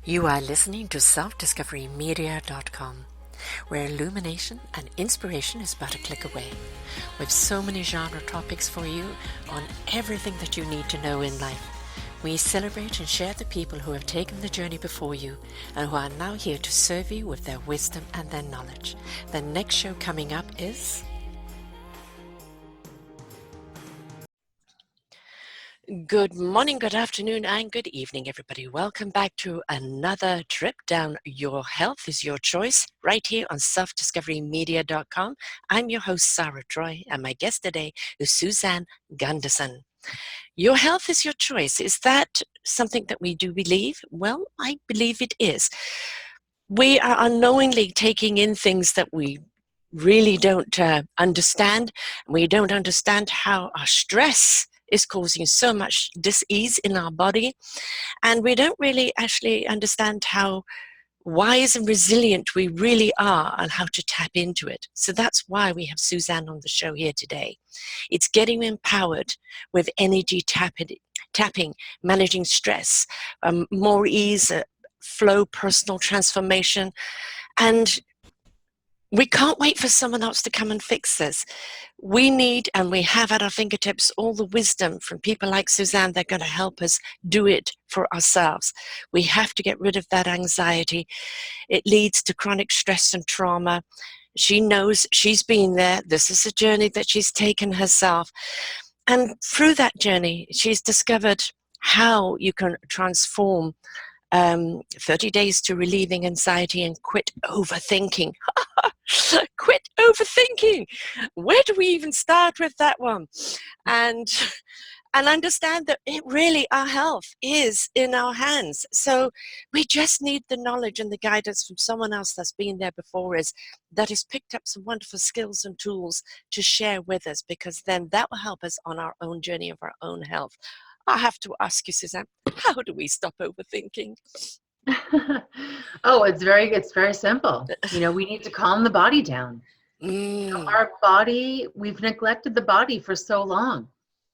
You are listening to selfdiscoverymedia.com, where illumination and inspiration is but a click away. With so many genre topics for you on everything that you need to know in life. We celebrate and share the people who have taken the journey before you and who are now here to serve you with their wisdom and their knowledge. The next show coming up is... Good morning, good afternoon, and good evening, everybody. Welcome back to another trip down Your Health is Your Choice, right here on selfdiscoverymedia.com. I'm your host, Sara Troy, and my guest today is Suzanne Gundersen. Your health is your choice. Is that something that we do believe? Well, I believe it is. We are unknowingly taking in things that we really don't understand. We don't understand how our stress is causing so much dis-ease in our body. And we don't really actually understand how wise and resilient we really are and how to tap into it. So that's why we have Suzanne on the show here today. It's getting empowered with energy tapping, managing stress, more ease, flow, personal transformation. And we can't wait for someone else to come and fix this. We need, and we have at our fingertips, all the wisdom from people like Suzanne that are going to help us do it for ourselves. We have to get rid of that anxiety. It leads to chronic stress and trauma. She knows, she's been there. This is a journey that she's taken herself. And through that journey, she's discovered how you can transform 30 days to relieving anxiety and quit overthinking. Quit overthinking. Where do we even start with that one? And understand that it really, our health is in our hands. So we just need the knowledge and the guidance from someone else that's been there before us, that has picked up some wonderful skills and tools to share with us, because then that will help us on our own journey of our own health. I have to ask you, Suzanne, how do we stop overthinking? Oh, it's very simple. We need to calm the body down. Our body, we've neglected the body for so long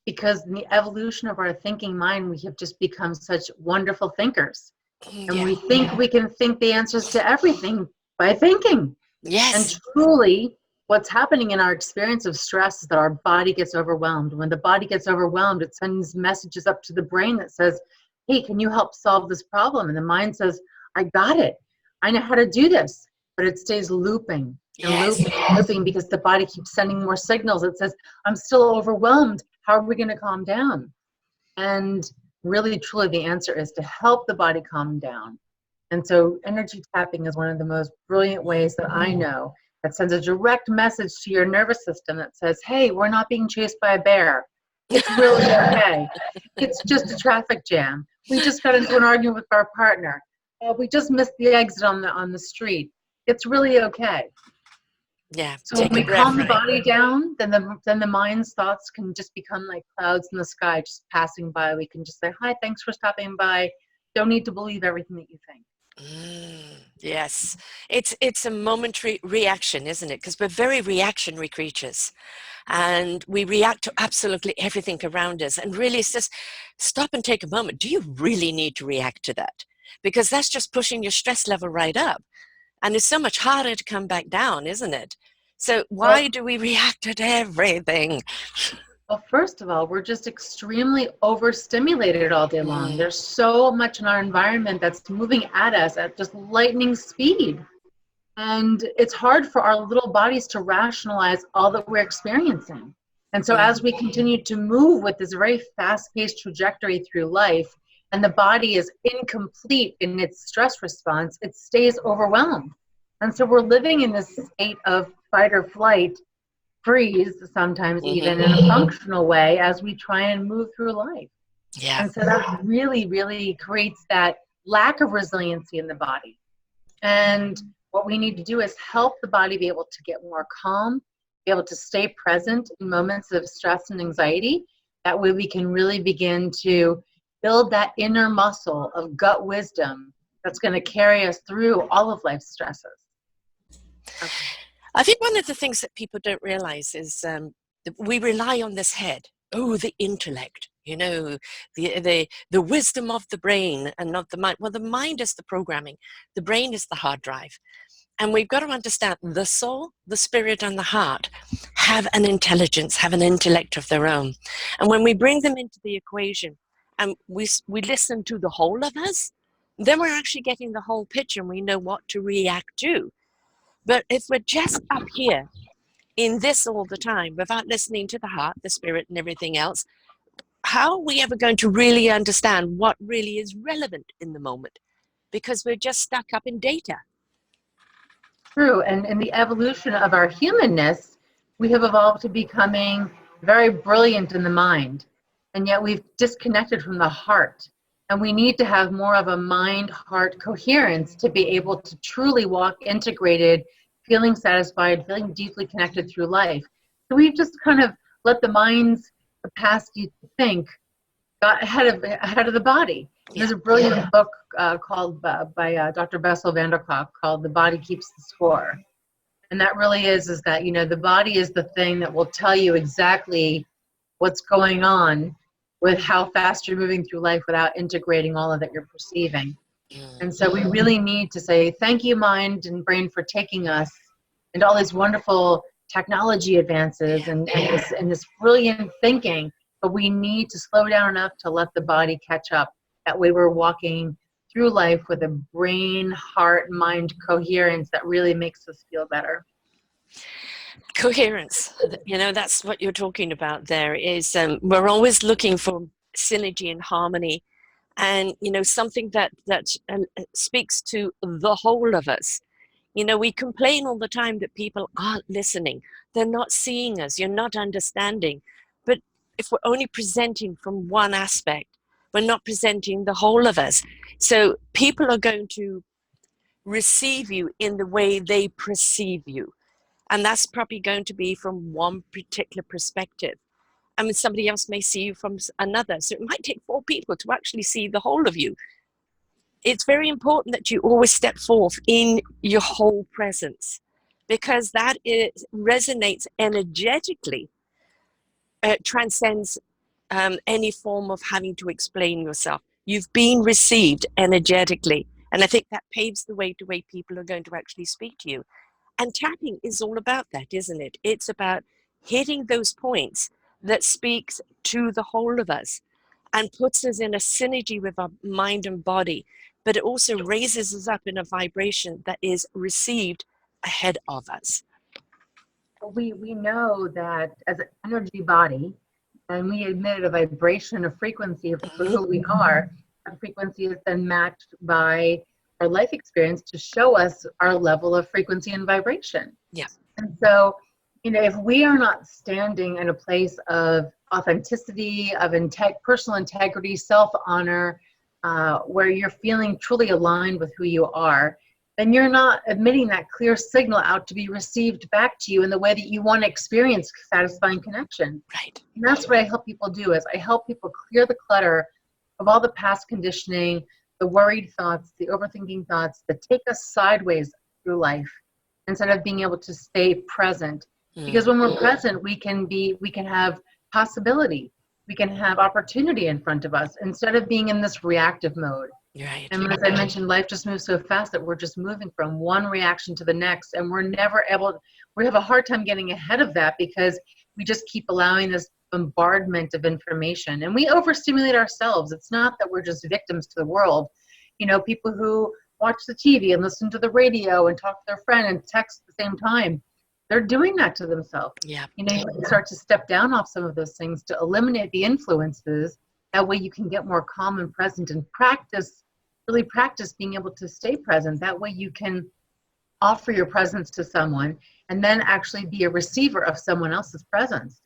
because in the evolution of our thinking mind, we have just become such wonderful thinkers. And we think we can think the answers to everything by thinking. Yes. And truly, what's happening in our experience of stress is that our body gets overwhelmed. When the body gets overwhelmed, it sends messages up to the brain that says, hey, can you help solve this problem? And the mind says, I got it. I know how to do this. But it stays looping and looping because the body keeps sending more signals. It says, I'm still overwhelmed. How are we going to calm down? And really, truly, the answer is to help the body calm down. And so energy tapping is one of the most brilliant ways that I know that sends a direct message to your nervous system that says, hey, we're not being chased by a bear. It's really okay. It's just a traffic jam. We just got into an argument with our partner. We just missed the exit on the street. It's really okay. Yeah. So when we calm the body down, then the mind's thoughts can just become like clouds in the sky, just passing by. We can just say, hi, thanks for stopping by. Don't need to believe everything that you think. Yes. It's a momentary reaction, isn't it? Because we're very reactionary creatures. And we react to absolutely everything around us. And really, it's just stop and take a moment. Do you really need to react to that? Because that's just pushing your stress level right up. And it's so much harder to come back down, isn't it? So why do we react to everything? Well, first of all, we're just extremely overstimulated all day long. There's so much in our environment that's moving at us at just lightning speed. And it's hard for our little bodies to rationalize all that we're experiencing. And so as we continue to move with this very fast-paced trajectory through life, and the body is incomplete in its stress response, it stays overwhelmed. And so we're living in this state of fight or flight, freeze, sometimes even in a functional way as we try and move through life. Yeah. And so that really, really creates that lack of resiliency in the body. And what we need to do is help the body be able to get more calm, be able to stay present in moments of stress and anxiety. That way we can really begin to build that inner muscle of gut wisdom that's going to carry us through all of life's stresses. I think one of the things that people don't realize is that we rely on this head. oh, the intellect, the wisdom of the brain and not the mind. Well, the mind is the programming. The brain is the hard drive. And we've got to understand the soul, the spirit, and the heart have an intelligence, have an intellect of their own. And when we bring them into the equation and we listen to the whole of us, then we're actually getting the whole picture and we know what to react to. But if we're just up here in this all the time without listening to the heart, the spirit, and everything else, how are we ever going to really understand what really is relevant in the moment? Because we're just stuck up in data. True. And in the evolution of our humanness, we have evolved to becoming very brilliant in the mind. And yet we've disconnected from the heart. And we need to have more of a mind-heart coherence to be able to truly walk integrated, feeling satisfied, feeling deeply connected through life. So we've just kind of let the mind's capacity to think got ahead of the body. Yeah. There's a brilliant book called by Dr. Bessel van der Kolk called "The Body Keeps the Score," and that really is that the body is the thing that will tell you exactly what's going on with how fast you're moving through life without integrating all of that you're perceiving. And so we really need to say thank you, mind and brain, for taking us into all these wonderful technology advances and this brilliant thinking. But we need to slow down enough to let the body catch up. That way we're walking through life with a brain, heart, mind coherence that really makes us feel better. Coherence, that's what you're talking about there is we're always looking for synergy and harmony and, something that speaks to the whole of us. We complain all the time that people aren't listening. They're not seeing us. You're not understanding. But if we're only presenting from one aspect, we're not presenting the whole of us. So people are going to receive you in the way they perceive you. And that's probably going to be from one particular perspective. I mean, somebody else may see you from another. So it might take four people to actually see the whole of you. It's very important that you always step forth in your whole presence, because that resonates energetically. It transcends any form of having to explain yourself. You've been received energetically. And I think that paves the way people are going to actually speak to you. And tapping is all about that, isn't it? It's about hitting those points that speaks to the whole of us and puts us in a synergy with our mind and body, but it also raises us up in a vibration that is received ahead of us. We know that as an energy body, and we emit a vibration, a frequency of who we are, that frequency is then matched by our life experience to show us our level of frequency and vibration. Yeah. And so, if we are not standing in a place of authenticity, of personal integrity, self-honor, where you're feeling truly aligned with who you are, then you're not emitting that clear signal out to be received back to you in the way that you want to experience satisfying connection. Right. And that's what I help people do, is I help people clear the clutter of all the past conditioning, the worried thoughts, the overthinking thoughts that take us sideways through life instead of being able to stay present. Because when we're present, we can have possibility. We can have opportunity in front of us instead of being in this reactive mode. Right. And as I mentioned, life just moves so fast that we're just moving from one reaction to the next, and we have a hard time getting ahead of that because we just keep allowing this bombardment of information, and we overstimulate ourselves. It's not that we're just victims to the world. People who watch the TV and listen to the radio and talk to their friend and text at the same time, they're doing that to themselves. Yeah. You start to step down off some of those things to eliminate the influences. That way you can get more calm and present and really practice being able to stay present. That way you can offer your presence to someone and then actually be a receiver of someone else's presence.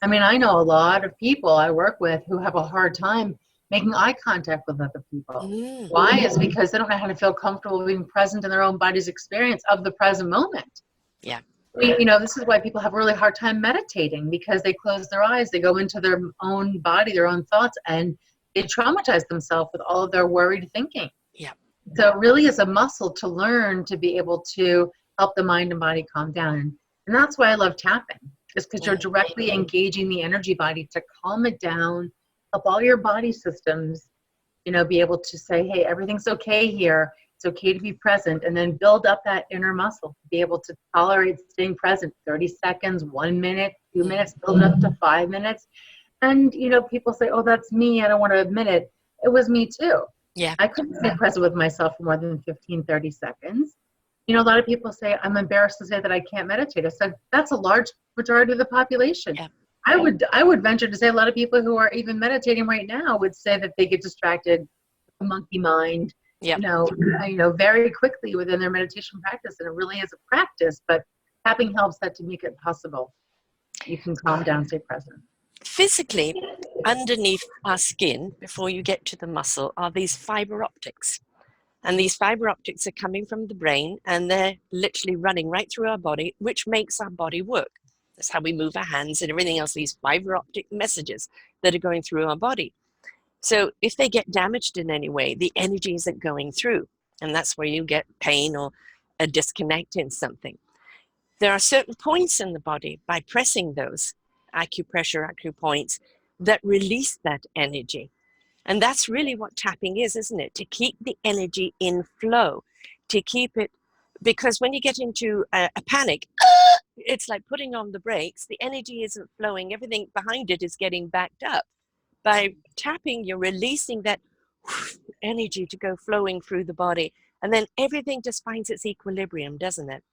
I mean, I know a lot of people I work with who have a hard time making eye contact with other people. Why? Is because they don't know how to feel comfortable being present in their own body's experience of the present moment. Yeah. This is why people have a really hard time meditating, because they close their eyes, they go into their own body, their own thoughts, and they traumatize themselves with all of their worried thinking. Yeah. So it really is a muscle to learn to be able to help the mind and body calm down. And that's why I love tapping. Just because you're directly engaging the energy body to calm it down, help all your body systems, be able to say, hey, everything's okay here. It's okay to be present, and then build up that inner muscle to be able to tolerate staying present. 30 seconds, 1 minute, 2 minutes, build it up to 5 minutes. And, people say, oh, that's me. I don't want to admit it. It was me too. Yeah. I couldn't stay present with myself for more than 15, 30 seconds. A lot of people say, I'm embarrassed to say that I can't meditate. I said, that's a large majority of the population. Yeah. I would venture to say a lot of people who are even meditating right now would say that they get distracted, a monkey mind, yep. Very quickly within their meditation practice. And it really is a practice, but tapping helps that to make it possible. You can calm down, stay present. Physically, underneath our skin, before you get to the muscle, are these fiber optics. And these fiber optics are coming from the brain, and they're literally running right through our body, which makes our body work. That's how we move our hands and everything else, these fiber optic messages that are going through our body. So if they get damaged in any way, the energy isn't going through. And that's where you get pain or a disconnect in something. There are certain points in the body, by pressing those, acupressure, acupoints, that release that energy. And that's really what tapping is, isn't it? To keep the energy in flow, to keep it, because when you get into a panic, it's like putting on the brakes. The energy isn't flowing. Everything behind it is getting backed up. By tapping, you're releasing that energy to go flowing through the body. And then everything just finds its equilibrium, doesn't it?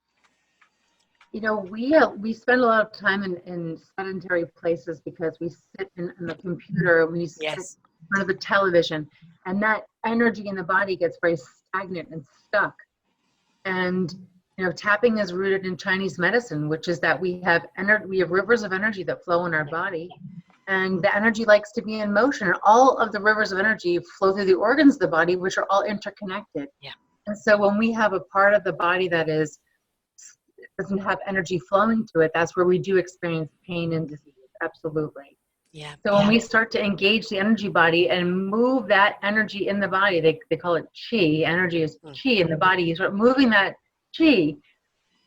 We spend a lot of time in sedentary places because we sit in the computer, we sit in front of the television, and that energy in the body gets very stagnant and stuck. And tapping is rooted in Chinese medicine, which is that we have rivers of energy that flow in our body, and the energy likes to be in motion. And all of the rivers of energy flow through the organs of the body, which are all interconnected. Yeah. And so when we have a part of the body that doesn't have energy flowing to it, that's where we do experience pain and disease. Absolutely. Yeah. So when we start to engage the energy body and move that energy in the body, they call it qi. Energy is qi in the body. You start moving that qi.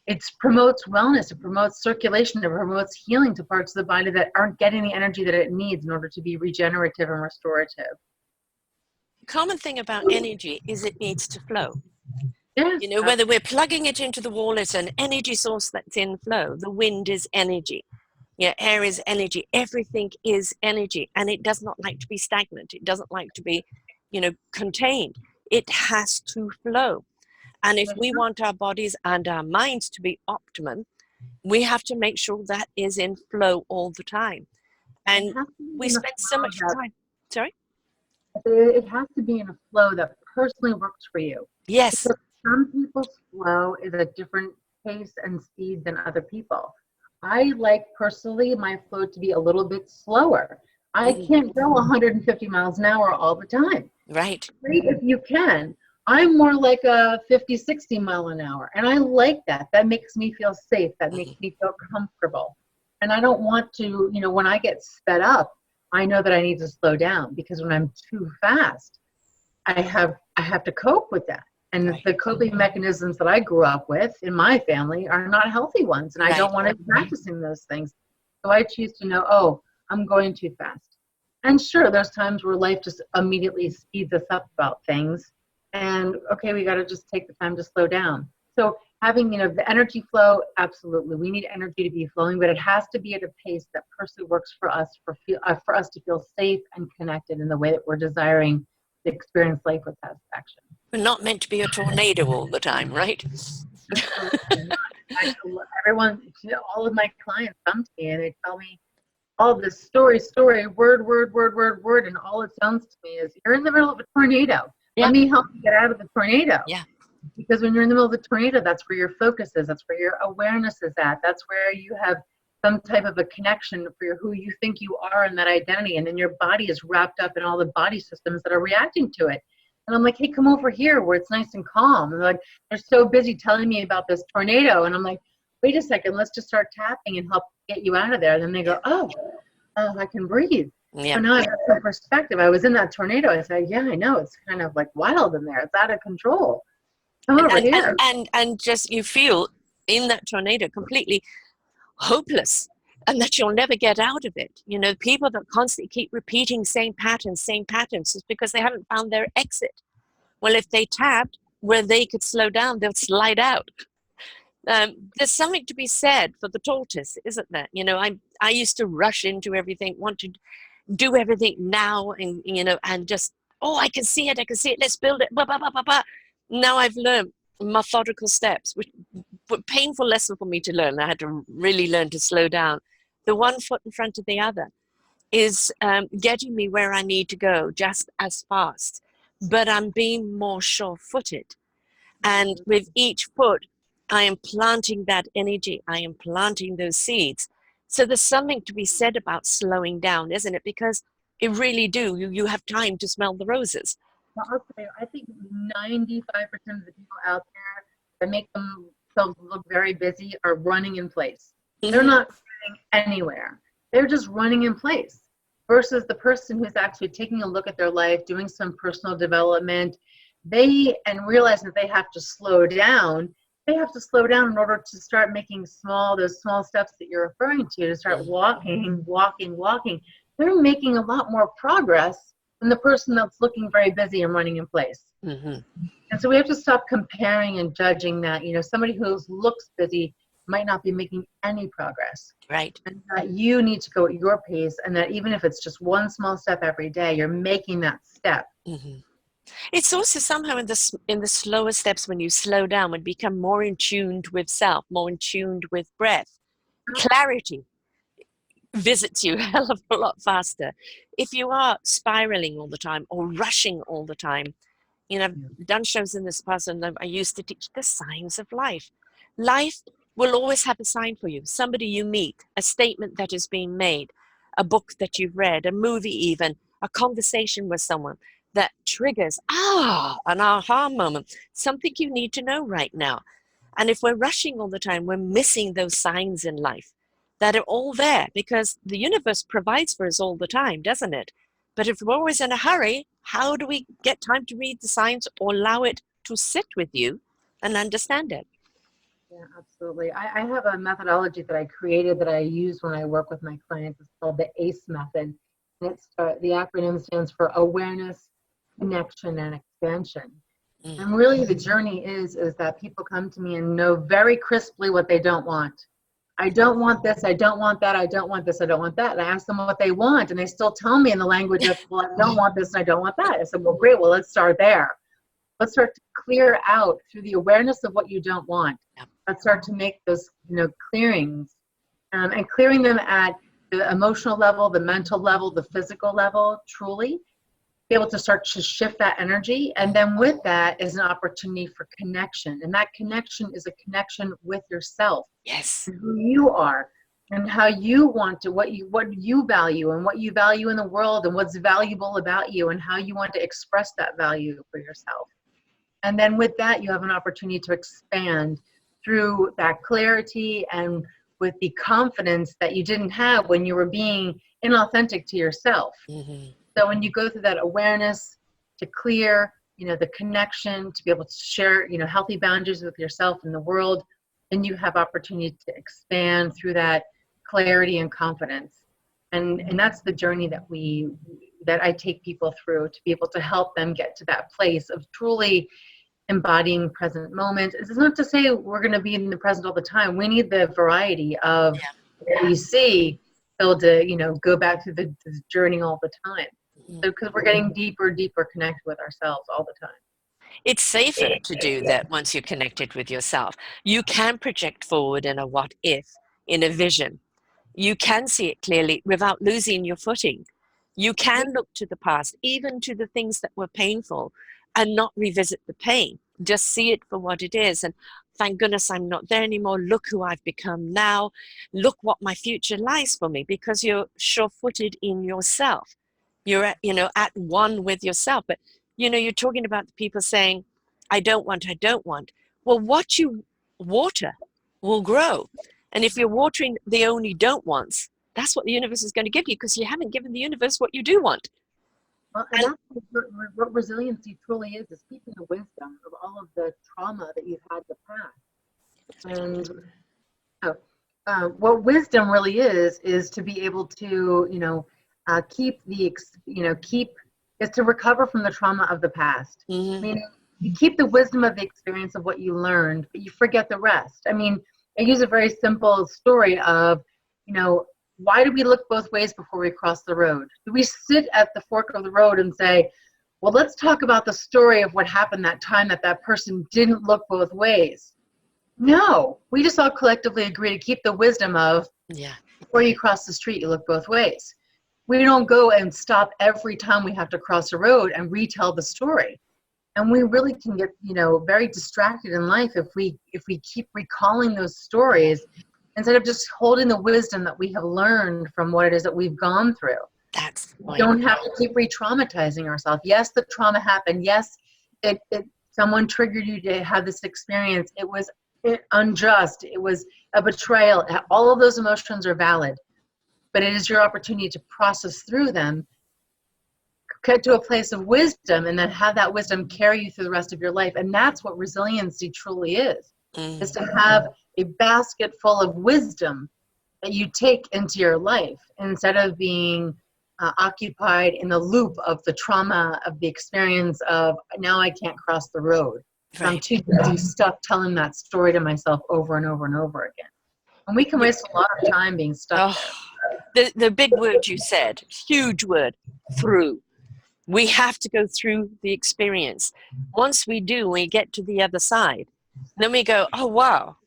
It promotes wellness. It promotes circulation. It promotes healing to parts of the body that aren't getting the energy that it needs in order to be regenerative and restorative. The common thing about energy is it needs to flow. Yes, whether we're plugging it into the wall, it's an energy source that's in flow. The wind is energy. Air is energy. Everything is energy, and it does not like to be stagnant. It doesn't like to be, contained. It has to flow. And if we want our bodies and our minds to be optimum, we have to make sure that is in flow all the time. And we spend so much time. Sorry? It has to be in a flow that personally works for you. Yes. Because some people's flow is a different pace and speed than other people. I like personally my flow to be a little bit slower. I can't go 150 miles an hour all the time. Right. Great if you can. I'm more like a 50, 60 mile an hour. And I like that. That makes me feel safe. That makes me feel comfortable. And I don't want to, when I get sped up, I know that I need to slow down, because when I'm too fast, I have to cope with that. And the coping mechanisms that I grew up with in my family are not healthy ones. And I don't want to be practicing those things. So I choose to know, oh, I'm going too fast. And sure, there's times where life just immediately speeds us up about things. And okay, we got to just take the time to slow down. So having, the energy flow, absolutely. We need energy to be flowing, but it has to be at a pace that personally works for us, for us to feel safe and connected in the way that we're desiring to experience life with satisfaction. We're not meant to be a tornado all the time, right? Everyone, all of my clients come to me and they tell me all this story, word, and all it sounds to me is, you're in the middle of a tornado. Yeah. Let me help you get out of the tornado. Yeah. Because when you're in the middle of the tornado, that's where your focus is. That's where your awareness is at. That's where you have some type of a connection for who you think you are in that identity. And then your body is wrapped up in all the body systems that are reacting to it. And I'm like, hey, come over here where it's nice and calm. And they're like, they're so busy telling me about this tornado. And I'm like, wait a second, let's just start tapping and help get you out of there. And then they go, oh, I can breathe. Yeah. So now I have some perspective. I was in that tornado. I said, yeah, I know. It's kind of like wild in there. It's out of control. Come over here. And just you feel in that tornado completely hopeless. and that you'll never get out of it. You know, people that constantly keep repeating same patterns is because they haven't found their exit. Well, if they tapped where they could slow down, they'll slide out. There's something to be said for the tortoise, isn't there? You know, I used to rush into everything, want to do everything now, and you know, and just, oh, I can see it, let's build it. Bah, bah, bah, bah, bah. Now I've learned methodical steps, which were painful lesson for me to learn. I had to really learn to slow down. The one foot in front of the other is getting me where I need to go just as fast, but I'm being more sure-footed. And with each foot, I am planting that energy. I am planting those seeds. So there's something to be said about slowing down, isn't it? Because it really do. You have time to smell the roses. Well, I'll tell you, I think 95% of the people out there that make themselves look very busy are running in place. They're not going anywhere. They're just running in place. Versus the person who's actually taking a look at their life, doing some personal development, and realizing that they have to slow down. They have to slow down in order to start making those small steps that you're referring to start walking. They're making a lot more progress than the person that's looking very busy and running in place. Mm-hmm. And so we have to stop comparing and judging that, you know, somebody who looks busy might not be making any progress. Right. And that you need to go at your pace, and that even if it's just one small step every day, you're making that step. Mm-hmm. It's also somehow in the slower steps, when you slow down, when you become more in tuned with self, more in tuned with breath, clarity visits you a hell of a lot faster. If you are spiraling all the time or rushing all the time, you know, I've done shows in this past, and I used to teach the signs of life. Life will always have a sign for you. Somebody you meet, a statement that is being made, a book that you've read, a movie even, a conversation with someone that triggers, an aha moment, something you need to know right now. And if we're rushing all the time, we're missing those signs in life that are all there, because the universe provides for us all the time, doesn't it? But if we're always in a hurry, how do we get time to read the signs or allow it to sit with you and understand it? Yeah, absolutely. I have a methodology that I created that I use when I work with my clients. It's called the ACE method. And the acronym stands for awareness, connection, and expansion. And really the journey is that people come to me and know very crisply what they don't want. I don't want this, I don't want that, I don't want this, I don't want that. And I ask them what they want, and they still tell me in the language of, well, I don't want this and I don't want that. I said, well, great, well, let's start there. Let's start to clear out through the awareness of what you don't want. Let's start to make those, you know, clearings, and clearing them at the emotional level, the mental level, the physical level, truly be able to start to shift that energy. And then with that is an opportunity for connection. And that connection is a connection with yourself. Yes. And who you are and how you want to, what you value and what you value in the world and what's valuable about you and how you want to express that value for yourself. And then with that, you have an opportunity to expand through that clarity and with the confidence that you didn't have when you were being inauthentic to yourself. Mm-hmm. So when you go through that awareness to clear, you know, the connection, to be able to share, you know, healthy boundaries with yourself and the world, then you have opportunity to expand through that clarity and confidence. And that's the journey that I take people through, to be able to help them get to that place of truly embodying present moment. It's not to say we're going to be in the present all the time. We need the variety of what we see, so to, you know, go back through the journey all the time. So, because we're getting deeper connected with ourselves all the time. It's safer to do that once you're connected with yourself. You can project forward in a what if, in a vision. You can see it clearly without losing your footing. You can look to the past, even to the things that were painful, and not revisit the pain. Just see it for what it is. And thank goodness I'm not there anymore. Look who I've become now. Look what my future lies for me, because you're sure-footed in yourself. You're at, you know, at one with yourself. But, you know, you're talking about the people saying, I don't want, I don't want. Well, what you water will grow. And if you're watering the only don't wants, that's what the universe is going to give you, because you haven't given the universe what you do want. Well, and that's what resiliency truly is keeping the wisdom of all of the trauma that you've had in the past. And what wisdom really is to be able to, keep is to recover from the trauma of the past. Mm-hmm. Meaning, you keep the wisdom of the experience of what you learned, but you forget the rest. I mean, I use a very simple story of, why do we look both ways before we cross the road? Do we sit at the fork of the road and say, well, let's talk about the story of what happened that time that person didn't look both ways? No, we just all collectively agree to keep the wisdom of, Yeah. before you cross the street, you look both ways. We don't go and stop every time we have to cross a road and retell the story. And we really can get, very distracted in life if we keep recalling those stories instead of just holding the wisdom that we have learned from what it is that we've gone through. That's the We point. don't have to keep re-traumatizing ourselves. Yes, the trauma happened. Yes, it someone triggered you to have this experience. It was unjust. It was a betrayal. All of those emotions are valid, but it is your opportunity to process through them, get to a place of wisdom, and then have that wisdom carry you through the rest of your life. And that's what resiliency truly is to have a basket full of wisdom that you take into your life instead of being occupied in the loop of the trauma of the experience of, now I can't cross the road. So I'm Right. too busy stuck telling that story to myself over and over and over again. And we can You- waste a lot of time being stuck Oh, there. the big word you said, huge word, through. We have to go through the experience. Once we do, we get to the other side. Then we go, oh, wow,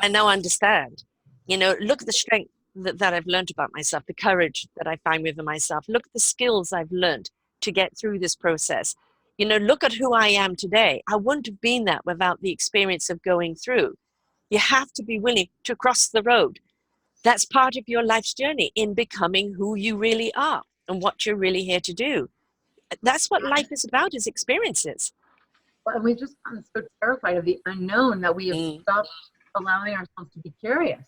I now understand. Look at the strength that I've learned about myself, the courage that I find within myself. Look at the skills I've learned to get through this process. Look at who I am today. I wouldn't have been that without the experience of going through. You have to be willing to cross the road. That's part of your life's journey in becoming who you really are and what you're really here to do. That's what life is about, is experiences. And we've just gotten so terrified of the unknown that we have Mm. stopped allowing ourselves to be curious.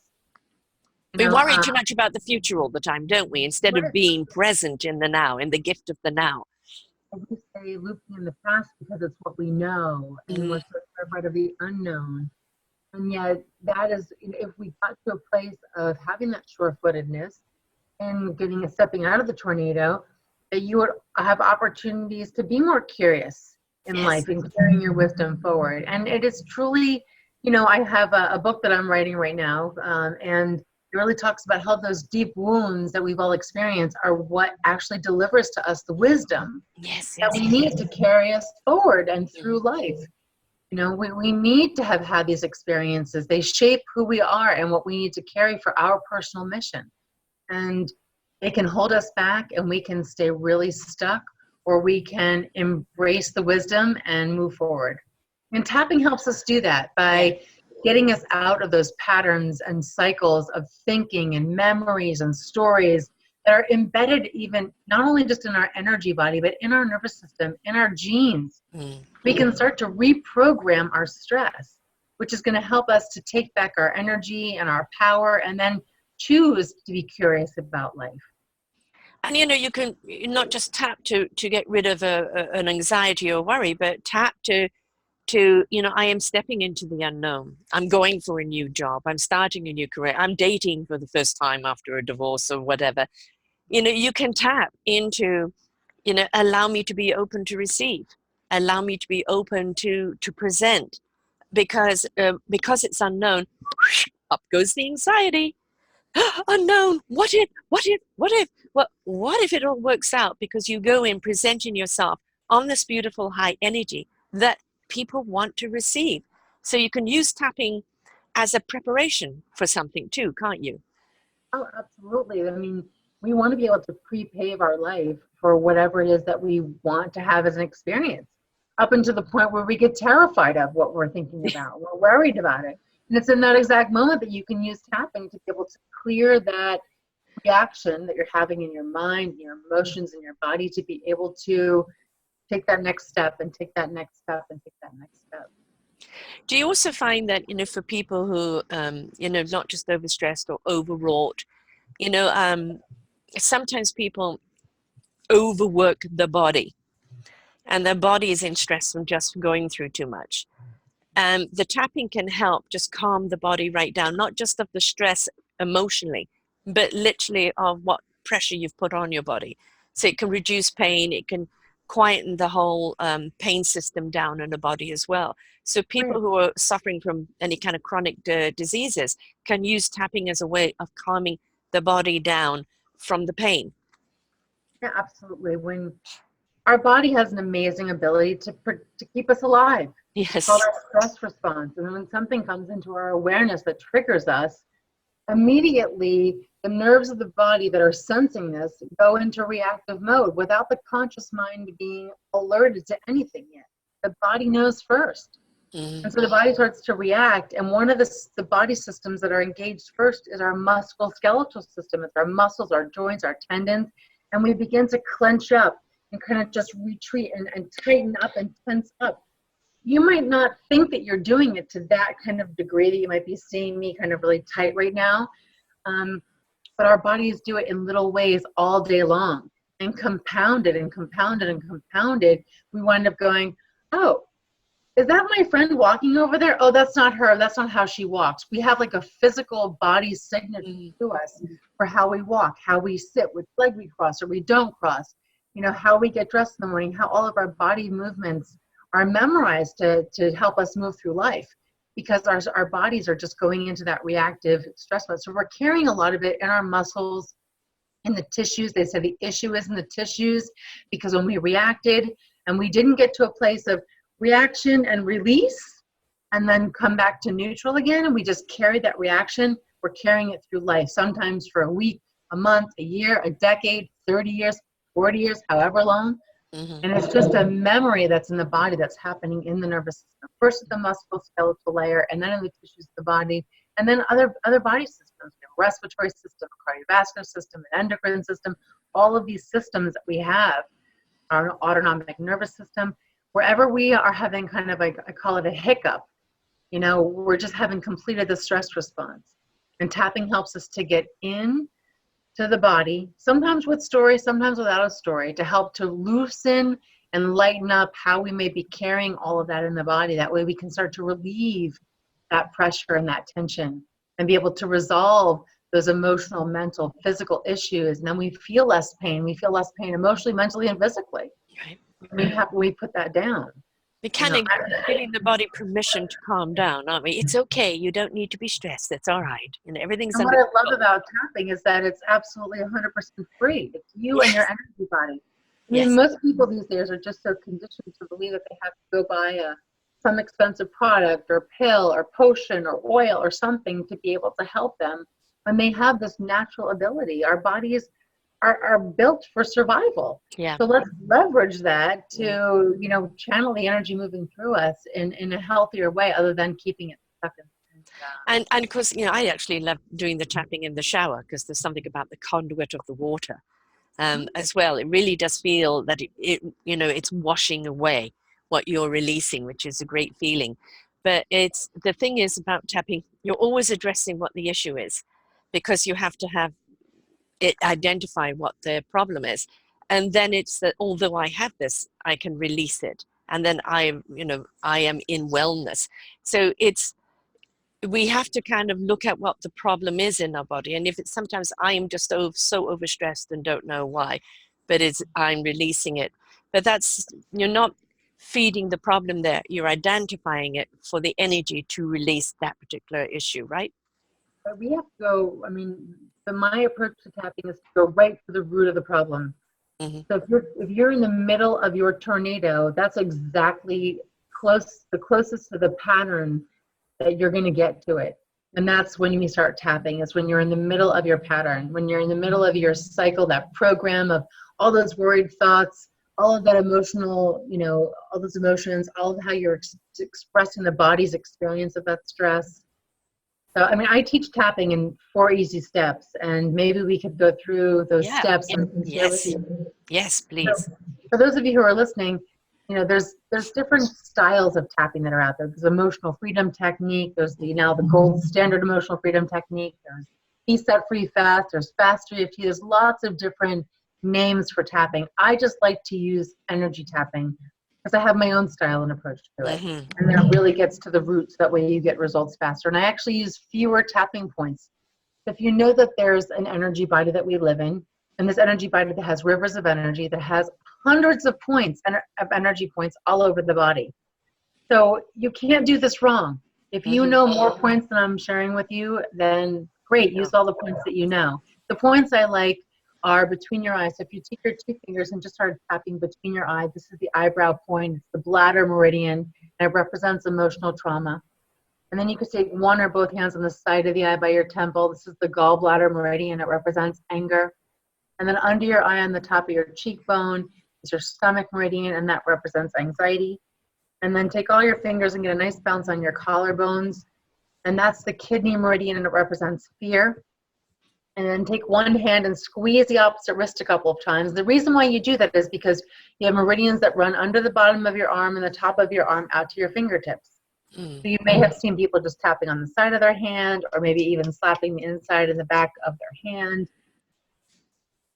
You We know, worry too much about the future all the time, don't we? Instead of right. being present in the now, in the gift of the now. And we stay looping in the past because it's what we know, and Mm. we're so terrified of the unknown. And yet, that is, if we got to a place of having that sure-footedness and getting a stepping out of the tornado, that you would have opportunities to be more curious in Yes. life and carrying your wisdom forward. And it is truly, I have a book that I'm writing right now, and it really talks about how those deep wounds that we've all experienced are what actually delivers to us the wisdom Yes, that yes. we need to carry us forward and Mm. through life. We need to have had these experiences. They shape who we are and what we need to carry for our personal mission. And they can hold us back and we can stay really stuck, or we can embrace the wisdom and move forward. And tapping helps us do that Yeah. by getting us out of those patterns and cycles of thinking and memories and stories that are embedded even not only just in our energy body, but in our nervous system, in our genes. Mm. We can start to reprogram our stress, which is going to help us to take back our energy and our power and then choose to be curious about life. And you can not just tap to get rid of an anxiety or worry, but tap to I am stepping into the unknown. I'm going for a new job. I'm starting a new career. I'm dating for the first time after a divorce or whatever. You can tap into, allow me to be open to receive, allow me to be open to present, because it's unknown. Up goes the anxiety. Unknown. What if it all works out? Because you go in presenting yourself on this beautiful high energy that people want to receive. So you can use tapping as a preparation for something too, can't you? Oh, absolutely. I mean, we want to be able to pre-pave our life for whatever it is that we want to have as an experience, up until the point where we get terrified of what we're thinking about. We're worried about it. And it's in that exact moment that you can use tapping to be able to clear that reaction that you're having in your mind, your emotions, in your body, to be able to take that next step and take that next step and take that next step. Do you also find that, for people who, not just overstressed or overwrought, sometimes people overwork the body and their body is in stress from just going through too much. The tapping can help just calm the body right down, not just of the stress emotionally, but literally of what pressure you've put on your body. So it can reduce pain, it can quieten the whole pain system down in the body as well. So people who are suffering from any kind of chronic diseases can use tapping as a way of calming the body down from the pain. Yeah, absolutely. When our body has an amazing ability to keep us alive. It's called Yes. our stress response. And when something comes into our awareness that triggers us, immediately the nerves of the body that are sensing this go into reactive mode without the conscious mind being alerted to anything yet. The body knows first. And so the body starts to react. And one of the body systems that are engaged first is our musculoskeletal system. It's our muscles, our joints, our tendons. And we begin to clench up and kind of just retreat and tighten up and tense up. You might not think that you're doing it to that kind of degree, that you might be seeing me kind of really tight right now. But our bodies do it in little ways all day long, and compounded and compounded and compounded. We wind up going, oh, is that my friend walking over there? Oh, that's not her. That's not how she walks. We have like a physical body signature to us for how we walk, how we sit, which leg we cross or we don't cross, you know, how we get dressed in the morning, how all of our body movements are memorized to help us move through life, because our bodies are just going into that reactive stress mode. So we're carrying a lot of it in our muscles, in the tissues. They said the issue is in the tissues, because when we reacted and we didn't get to a place of reaction and release and then come back to neutral again, and we just carry that reaction, we're carrying it through life, sometimes for a week, a month, a year, a decade, 30 years, 40 years, however long. And it's just a memory that's in the body that's happening in the nervous system. First at the musculoskeletal layer, and then in the tissues of the body, and then other body systems, you know, respiratory system, cardiovascular system, and endocrine system. All of these systems that we have, our autonomic nervous system, wherever we are having kind of like, I call it a hiccup, you know, we're just having completed the stress response. And tapping helps us to get in to the body, sometimes with story, sometimes without a story, to help to loosen and lighten up how we may be carrying all of that in the body. That way we can start to relieve that pressure and that tension and be able to resolve those emotional, mental, physical issues. And then we feel less pain. We feel less pain emotionally, mentally, and physically. Right. We put that down. We're kind of giving the body permission to calm down, aren't we? It's okay. You don't need to be stressed. That's all right. And everything's And under what I love control. about tapping is that it's absolutely 100% free. It's you and your Yes. energy body. I mean, Yes. most people these days are just so conditioned to believe that they have to go buy some expensive product or pill or potion or oil or something to be able to help them, when they have this natural ability. Our bodies are built for survival. Yeah. So let's leverage that to, you know, channel the energy moving through us in a healthier way, other than keeping it stuck in. And of course, you know, I actually love doing the tapping in the shower, because there's something about the conduit of the water as well. It really does feel that it, you know, it's washing away what you're releasing, which is a great feeling. But it's the thing is about tapping, you're always addressing what the issue is, because you have to have it identify what the problem is. And then it's that although I have this, I can release it. And then you know, I am in wellness. So we have to kind of look at what the problem is in our body. And if it's sometimes I am just so overstressed and don't know why, but I'm releasing it. But you're not feeding the problem there. You're identifying it for the energy to release that particular issue, right? But we have to go, I mean, my approach to tapping is to go right to the root of the problem. Mm-hmm. So if you're in the middle of your tornado, that's exactly the closest to the pattern that you're going to get to it. And that's when you start tapping, is when you're in the middle of your pattern, when you're in the middle of your cycle, that program of all those worried thoughts, all of that emotional, you know, all those emotions, all of how you're expressing the body's experience of that stress. So, I mean, I teach tapping in 4 easy steps, and maybe we could go through those Yeah. steps and share with Yes. you. Yes, So, please. for those of you who are listening, you know, there's different styles of tapping that are out there. There's emotional freedom technique. There's the gold standard emotional freedom technique. There's be set free fast. There's fast EFT. There's lots of different names for tapping. I just like to use energy tapping because I have my own style and approach to it. Mm-hmm. And that really gets to the roots. That way you get results faster. And I actually use fewer tapping points If you know that there's an energy body that we live in, and this energy body that has rivers of energy, that has hundreds of points of energy points all over the body. So you can't do this wrong. If you know more points than I'm sharing with you, then great, use all the points that you know. The points I like are between your eyes. So if you take your two fingers and just start tapping between your eyes, this is the eyebrow point, it's the bladder meridian, and it represents emotional trauma. And then you could take one or both hands on the side of the eye by your temple. This is the gallbladder meridian, it represents anger. And then under your eye on the top of your cheekbone is your stomach meridian, and that represents anxiety. And then take all your fingers and get a nice bounce on your collarbones. And that's the kidney meridian, and it represents fear. And then take one hand and squeeze the opposite wrist a couple of times. The reason why you do that is because you have meridians that run under the bottom of your arm and the top of your arm out to your fingertips. So you may have seen people just tapping on the side of their hand, or maybe even slapping the inside and the back of their hand.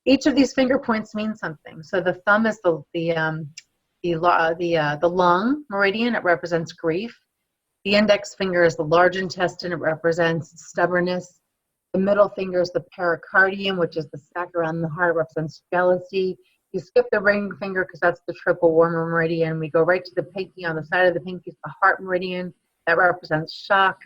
Each of these finger points means something. So the thumb is the lung meridian. It represents grief. The index finger is the large intestine. It represents stubbornness. The middle finger is the pericardium, which is the sac around the heart. It represents jealousy. You skip the ring finger because that's the triple warmer meridian. We go right to the pinky. On the side of the pinky is the heart meridian. That represents shock.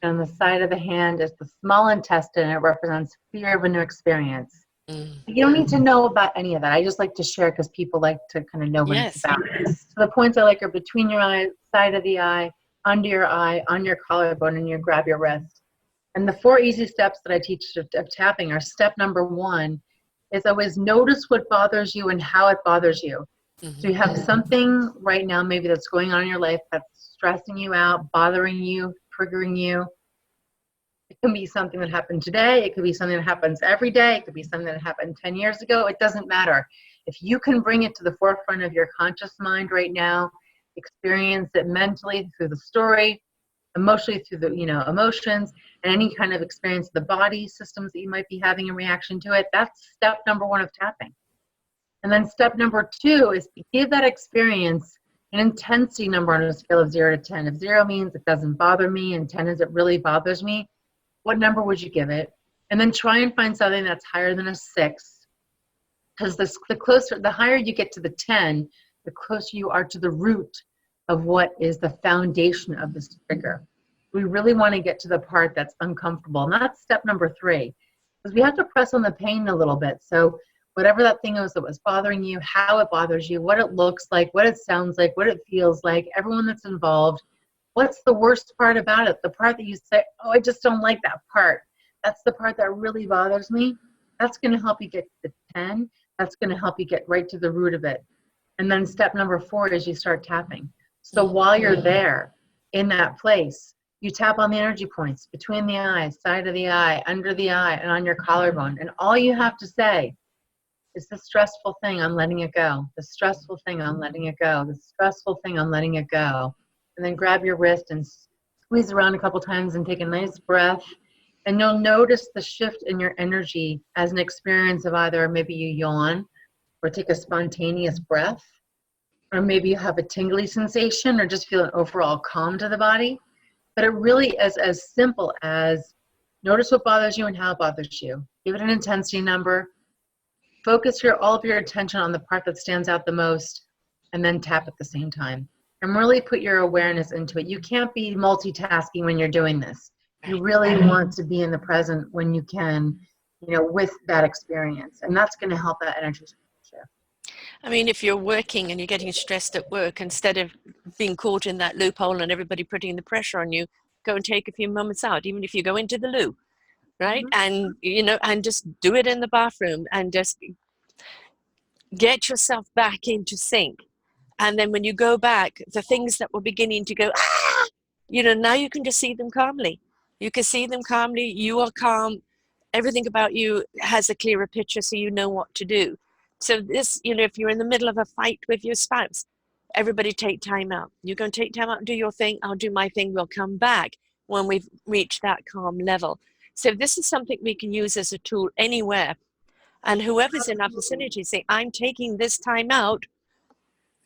And on the side of the hand is the small intestine. It represents fear of a new experience. You don't need to know about any of that. I just like to share because people like to kind of know what it's about. So the points I like are between your eyes, side of the eye, under your eye, on your collarbone, and you grab your wrist. And the 4 easy steps that I teach of tapping are: step number 1 is always notice what bothers you and how it bothers you. So you have something right now maybe that's going on in your life that's stressing you out, bothering you, triggering you. It can be something that happened today. It could be something that happens every day. It could be something that happened 10 years ago. It doesn't matter. If you can bring it to the forefront of your conscious mind right now, experience it mentally through the story, emotionally through the emotions, and any kind of experience of the body systems that you might be having in reaction to it, that's step number 1 of tapping. And then step number 2 is to give that experience an intensity number on a scale of 0 to 10. If 0 means it doesn't bother me and 10 is it really bothers me, what number would you give it? And then try and find something that's higher than a 6. Because the higher you get to the 10, the closer you are to the root of what is the foundation of this trigger. We really want to get to the part that's uncomfortable. And that's step number 3. Because we have to press on the pain a little bit. So whatever that thing is that was bothering you, how it bothers you, what it looks like, what it sounds like, what it feels like, everyone that's involved. What's the worst part about it? The part that you say, oh, I just don't like that part. That's the part that really bothers me. That's going to help you get to 10. That's going to help you get right to the root of it. And then step number 4 is you start tapping. So while you're there in that place, you tap on the energy points between the eyes, side of the eye, under the eye, and on your collarbone. And all you have to say is the stressful thing, I'm letting it go. The stressful thing, I'm letting it go. The stressful thing, I'm letting it go. And then grab your wrist and squeeze around a couple times and take a nice breath. And you'll notice the shift in your energy as an experience of either maybe you yawn or take a spontaneous breath, or maybe you have a tingly sensation or just feel an overall calm to the body. But it really is as simple as notice what bothers you and how it bothers you. Give it an intensity number. Focus all of your attention on the part that stands out the most, and then tap at the same time. And really put your awareness into it. You can't be multitasking when you're doing this. You really want to be in the present when you can, with that experience. And that's going to help that energy shift. I mean, if you're working and you're getting stressed at work, instead of being caught in that loophole and everybody putting the pressure on you, go and take a few moments out, even if you go into the loo, right? And, and just do it in the bathroom and just get yourself back into sync. And then when you go back, the things that were beginning to go, now you can just see them calmly. You can see them calmly. You are calm. Everything about you has a clearer picture, so you know what to do. So this, if you're in the middle of a fight with your spouse, everybody take time out. You go and take time out and do your thing. I'll do my thing. We'll come back when we've reached that calm level. So this is something we can use as a tool anywhere. And whoever's in our vicinity, say, I'm taking this time out,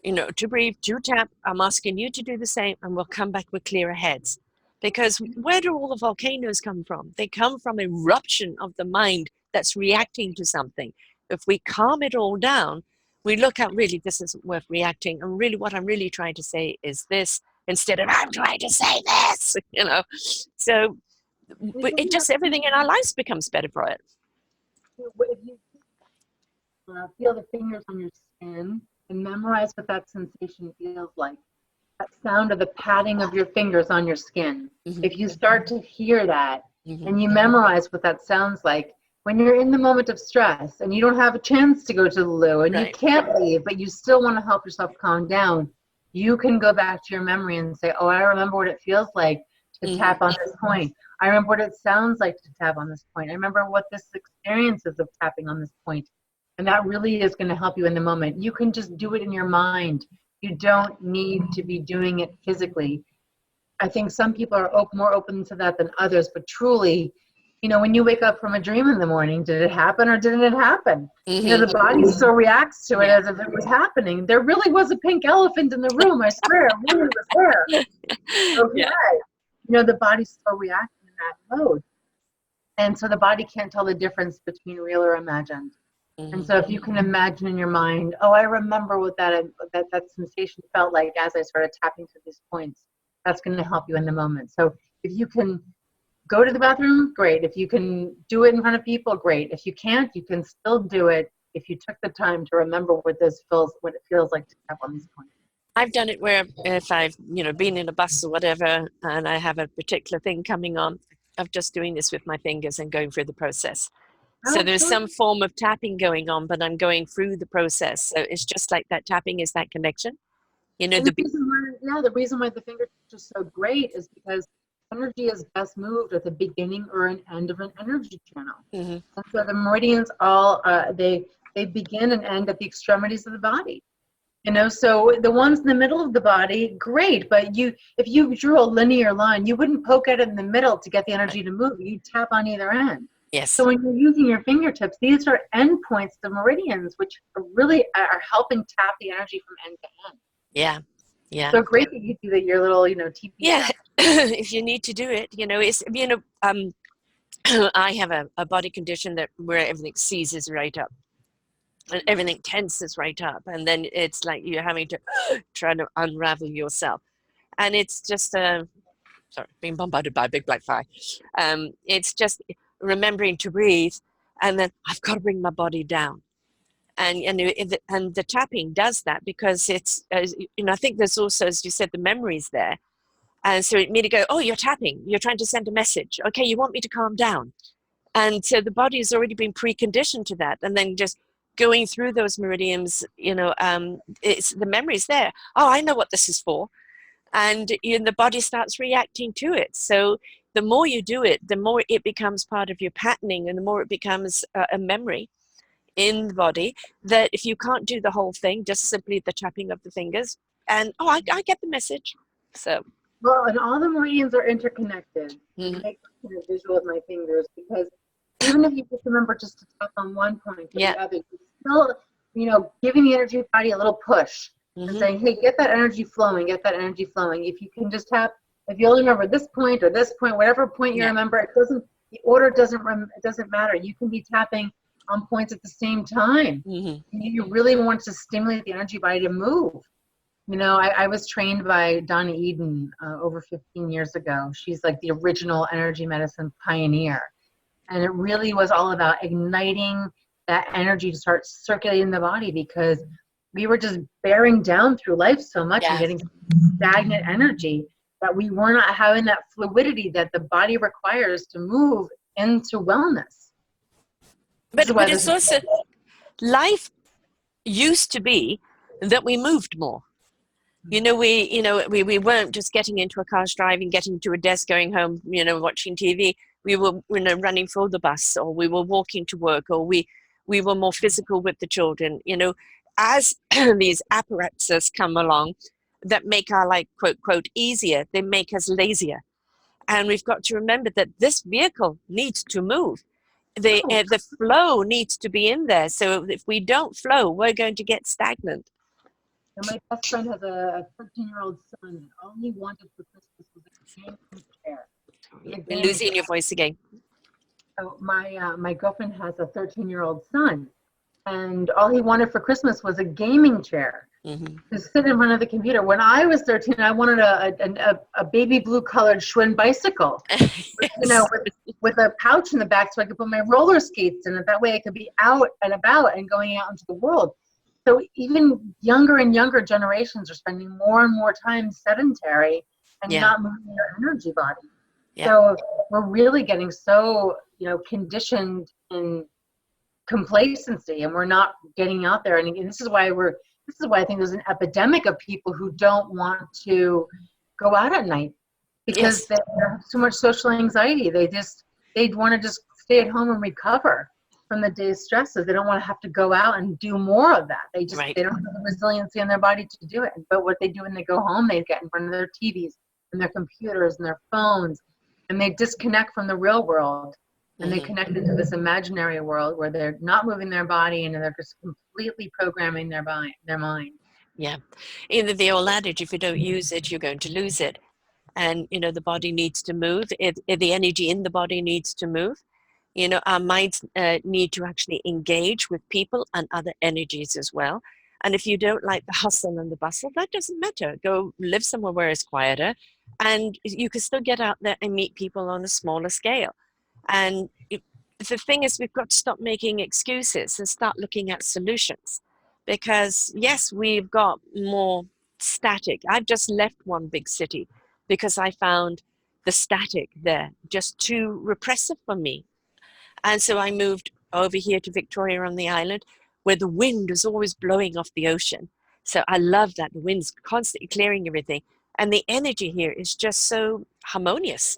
to breathe, to tap. I'm asking you to do the same, and we'll come back with clearer heads. Because where do all the volcanoes come from? They come from eruption of the mind that's reacting to something. If we calm it all down, we look at really this isn't worth reacting, and really what I'm really trying to say is this instead of I'm trying to say this, you know. So it just everything in our lives becomes better for it. If you feel the fingers on your skin and memorize what that sensation feels like, that sound of the patting of your fingers on your skin. Mm-hmm. If you start to hear that Mm-hmm. and you memorize what that sounds like, when you're in the moment of stress and you don't have a chance to go to the loo and you can't leave, but you still want to help yourself calm down, you can go back to your memory and say, oh, I remember what it feels like to tap on this point. I remember what it sounds like to tap on this point. I remember what this experience is of tapping on this point. And that really is going to help you in the moment. You can just do it in your mind. You don't need to be doing it physically. I think some people are more open to that than others, but truly, you know, when you wake up from a dream in the morning, did it happen or didn't it happen? Mm-hmm. You know, the body still reacts to it as if it was happening. There really was a pink elephant in the room, I swear, it really was there. Okay. Yeah. You know, the body's still reacting in that mode. And so the body can't tell the difference between real or imagined. Mm-hmm. And so if you can imagine in your mind, oh, I remember what that sensation felt like as I started tapping to these points, that's going to help you in the moment. So if you can go to the bathroom, great. If you can do it in front of people, great. If you can't, you can still do it if you took the time to remember what it feels like to tap on these points. I've done it where if I've, you know, been in a bus or whatever, and I have a particular thing coming on, of just doing this with my fingers and going through the process. So there's some form of tapping going on, but I'm going through the process. So it's just like that tapping is that connection. You know, the reason why the fingertips are so great is because energy is best moved at the beginning or an end of an energy channel. Mm-hmm. And so the meridians all they begin and end at the extremities of the body. You know, so the ones in the middle of the body, great, but if you drew a linear line, you wouldn't poke at it in the middle to get the energy to move. You tap on either end. Yes. So when you're using your fingertips, these are endpoints of meridians, which really are helping tap the energy from end to end. Yeah. Yeah. So great that you do that, your little, you know, TP. Yeah. If you need to do it, you know, it's, you know, I have a body condition where everything seizes right up. And everything tenses right up, and then it's like you're having to try to unravel yourself, and it's just being bombarded by a big black fly. It's just remembering to breathe, and then I've got to bring my body down, and the tapping does that because it's you know, I think there's also, as you said, the memories there, and so it made me go, oh, you're tapping, you're trying to send a message, okay, you want me to calm down, and so the body has already been preconditioned to that, and then just going through those meridians, you know, it's the memories there. Oh, I know what this is for. And the body starts reacting to it. So the more you do it, the more it becomes part of your patterning, and the more it becomes a memory in the body, that if you can't do the whole thing, just simply the tapping of the fingers, and I get the message. So. Well, and all the meridians are interconnected. Mm-hmm. I make a visual with my fingers because even if you just remember just to tap on one point or the other, you're still, you know, giving the energy body a little push and saying, hey, get that energy flowing, get that energy flowing. If you can just tap, if you only remember this point or this point, whatever point you remember, the order doesn't matter. You can be tapping on points at the same time. Mm-hmm. You really want to stimulate the energy body to move. You know, I was trained by Donna Eden over 15 years ago. She's like the original energy medicine pioneer. And it really was all about igniting that energy to start circulating the body, because we were just bearing down through life so much and getting stagnant energy that we were not having that fluidity that the body requires to move into wellness. But it's also, life used to be that we moved more. We weren't just getting into a car, driving, getting to a desk, going home, watching TV. We were, running for the bus, or we were walking to work, or we were more physical with the children. As these apparatuses come along that make our life, quote, quote, easier, they make us lazier. And we've got to remember that this vehicle needs to move. The flow needs to be in there. So if we don't flow, we're going to get stagnant. And my best friend has a 13-year-old son that all he wanted for Christmas was a chair. We're losing your voice again. So my girlfriend has a 13-year-old son, and all he wanted for Christmas was a gaming chair to sit in front of the computer. When I was 13, I wanted a baby blue colored Schwinn bicycle, Yes. with a pouch in the back so I could put my roller skates in it. That way I could be out and about and going out into the world. So even younger and younger generations are spending more and more time sedentary and not moving their energy body. So we're really getting so, conditioned in complacency, and we're not getting out there. And this is why I think there's an epidemic of people who don't want to go out at night because they have too much social anxiety. They want to just stay at home and recover from the day's stresses. They don't want to have to go out and do more of that. They don't have the resiliency in their body to do it. But what they do when they go home, they get in front of their TVs and their computers and their phones, and they disconnect from the real world, and they connect into this imaginary world where they're not moving their body and they're just completely programming their mind. Yeah. Either the old adage, if you don't use it, you're going to lose it. And, the body needs to move. The energy in the body needs to move. Our minds need to actually engage with people and other energies as well. And if you don't like the hustle and the bustle, that doesn't matter. Go live somewhere where it's quieter, and you can still get out there and meet people on a smaller scale. And the thing is, we've got to stop making excuses and start looking at solutions. Because yes, we've got more static. I've just left one big city because I found the static there just too repressive for me. And so I moved over here to Victoria on the island, where the wind was always blowing off the ocean. So I love that. The wind's constantly clearing everything. And the energy here is just so harmonious.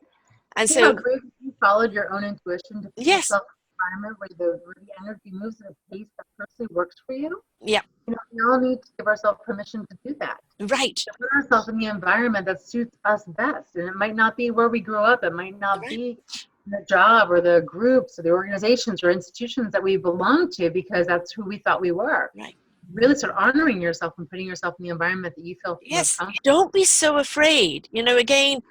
And so great you followed your own intuition to put yourself in an environment where the energy moves at a pace that personally works for you. Yeah. We all need to give ourselves permission to do that. Right. To put ourselves in the environment that suits us best. And it might not be where we grew up. It might not be the job or the groups or the organizations or institutions that we belong to because that's who we thought we were. Right. Really start honoring yourself and putting yourself in the environment that you feel most comfortable. Don't be so afraid. Again,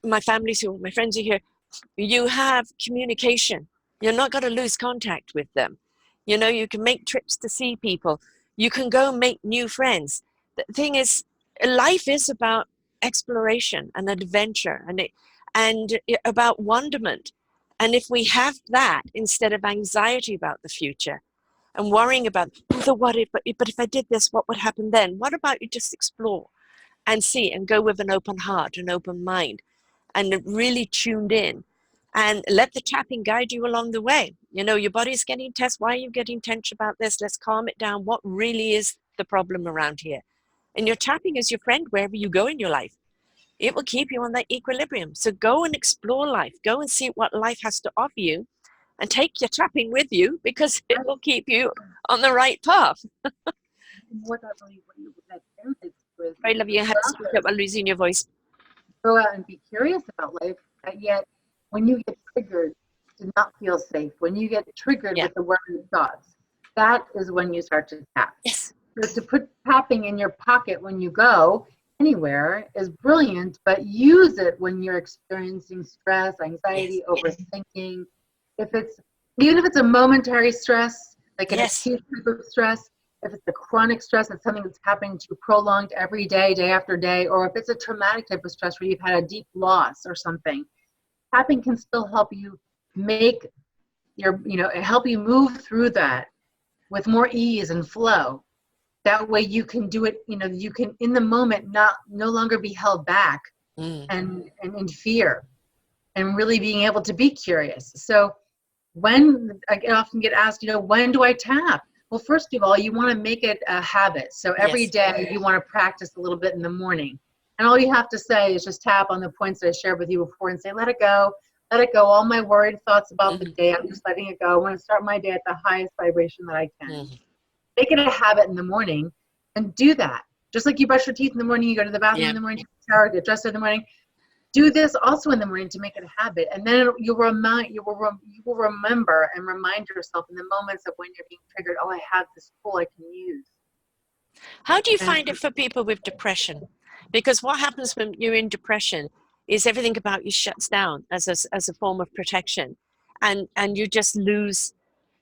my family's here, my friends are here. You have communication. You're not going to lose contact with them. You can make trips to see people. You can go make new friends. The thing is, life is about exploration and adventure and about wonderment. And if we have that instead of anxiety about the future and worrying about the what if, but if I did this, what would happen then? What about you just explore and see and go with an open heart, an open mind, and really tuned in, and let the tapping guide you along the way. Your body's getting tense. Why are you getting tense about this? Let's calm it down. What really is the problem around here? And your tapping is your friend wherever you go in your life. It will keep you on that equilibrium. So go and explore life. Go and see what life has to offer you, and take your tapping with you because it will keep you on the right path. What that translates to is, I love you. Have to speak up while losing your voice. Go out and be curious about life, but yet when you get triggered to not feel safe, when you get triggered with the worried thoughts, that is when you start to tap. Yes. So to put tapping in your pocket when you go anywhere is brilliant, but use it when you're experiencing stress, anxiety, overthinking. Even if it's a momentary stress, like an acute type of stress, if it's a chronic stress, it's something that's happening to you prolonged every day, day after day, or if it's a traumatic type of stress where you've had a deep loss or something, tapping can still help you help you move through that with more ease and flow. That way you can do it, you can in the moment no longer be held back and in fear, and really being able to be curious. So when I often get asked, when do I tap? Well, first of all, you want to make it a habit. So every day you want to practice a little bit in the morning. And all you have to say is just tap on the points that I shared with you before and say, let it go. Let it go. All my worried thoughts about the day, I'm just letting it go. I want to start my day at the highest vibration that I can. Make it a habit in the morning and do that. Just like you brush your teeth in the morning, you go to the bathroom in the morning, shower, get dressed in the morning. Do this also in the morning to make it a habit, and then you will remember and remind yourself in the moments of when you're being triggered. Oh, I have this tool I can use. How do you find it for people with depression? Because what happens when you're in depression is everything about you shuts down as a form of protection, and you just lose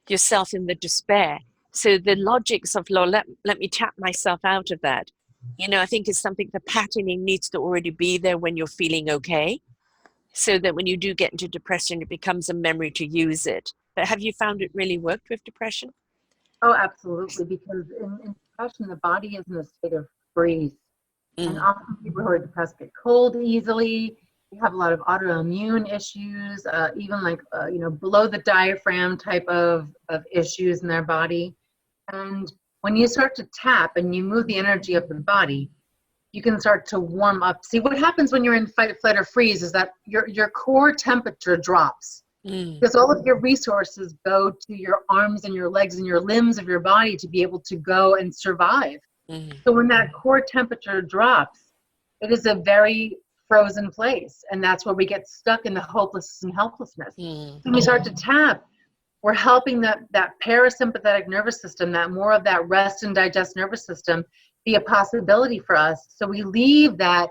yourself in the despair. So the logics of, "Lord, let me tap myself out of that," I think is something, the patterning needs to already be there when you're feeling okay, so that when you do get into depression, it becomes a memory to use it. But have you found it really worked with depression? Oh, absolutely. Because in depression, the body is in a state of freeze. And Mm, often people who are depressed get cold easily. They have a lot of autoimmune issues, even like, below the diaphragm type of issues in their body. And when you start to tap and you move the energy of the body, you can start to warm up. See, what happens when you're in fight, flight, or freeze is that your core temperature drops, mm, because all of your resources go to your arms and your legs and your limbs of your body to be able to go and survive. mm, So when that core temperature drops, it is a very frozen place. And that's where we get stuck in the hopelessness and helplessness. mm, When we start to tap, we're helping that parasympathetic nervous system, that more of that rest and digest nervous system, be a possibility for us. So we leave that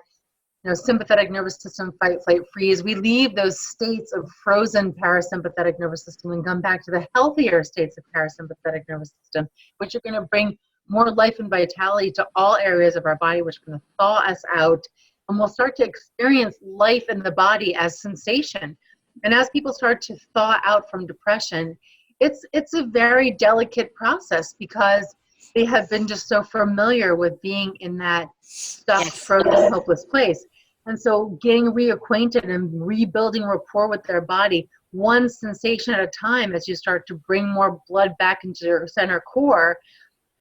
sympathetic nervous system, fight, flight, freeze. We leave those states of frozen parasympathetic nervous system and come back to the healthier states of parasympathetic nervous system, which are going to bring more life and vitality to all areas of our body, which are going to thaw us out. And we'll start to experience life in the body as sensation. And as people start to thaw out from depression, it's a very delicate process, because they have been just so familiar with being in that stuck, yes. frozen, hopeless place. And so getting reacquainted and rebuilding rapport with their body, one sensation at a time, as you start to bring more blood back into your center core,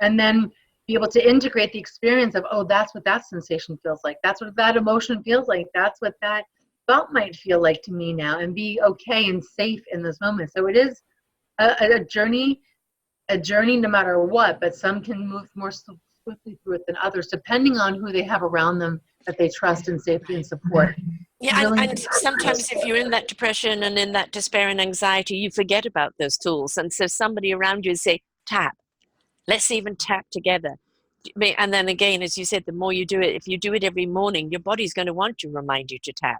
and then be able to integrate the experience of, oh, that's what that sensation feels like. That's what that emotion feels like. That's what that thought might feel like to me now, and be okay and safe in this moment. So it is a journey no matter what, but some can move more swiftly through it than others, depending on who they have around them that they trust in safety and support. Yeah, and sometimes if you're in that depression and in that despair and anxiety, you forget about those tools. And so somebody around you say, tap. Let's even tap together. And then again, as you said, the more you do it, if you do it every morning, your body's going to want to remind you to tap,